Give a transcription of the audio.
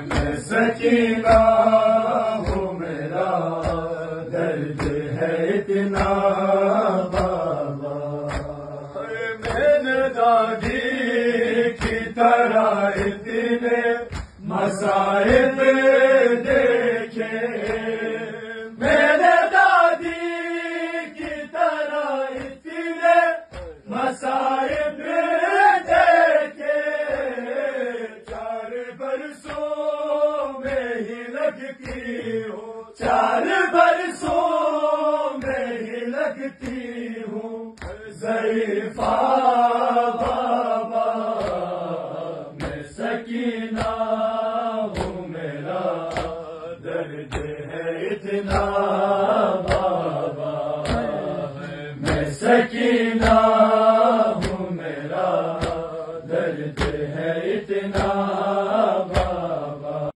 میں سکینہ ہوں، میرا درد ہے اتنا بابا، میرے دادی کی طرح اتنے مصائب دیکھے، میرے دادی کی طرح اتنے مصائب دیکھے، 4 برسوں میں ہی لگتی ہوں، 4 برسوں میں ہی لگتی ہوں ضعیفہ بابا، میں سکینہ ہوں، میرا درد ہے اتنا بابا، میں سکینہ ہوں، میرا درد ہے اتنا